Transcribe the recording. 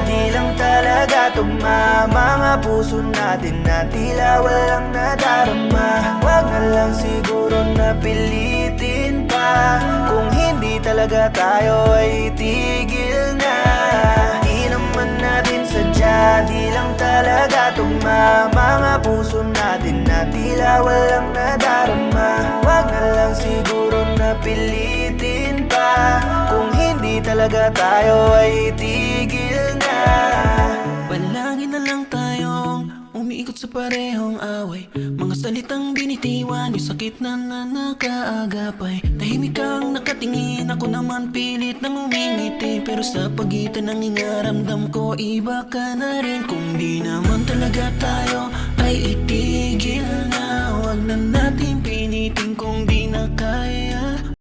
di lang talaga tugma. Mga puso natin na tila walang nadarama. Wag na lang siguro na pilitin pa. Kung hindi talaga tayo ay itigil na. Di naman natin sadya, di lang talaga tugma. Mga puso natin na tila walang nadarama. Wag na lang siguro na pilitin pa. Kung hindi talaga tayo ay itigil na. Palagi na lang tayong umiikot sa parehong away. Mga salitang binitiwan, yung sakit na nakaagapay. Tahimik kang nakatingin, ako naman pilit nang umingiti. Pero sa pagitan ng ingaramdam ko, iba ka na rin. Kung di naman talaga tayo ay itigil na. Wag na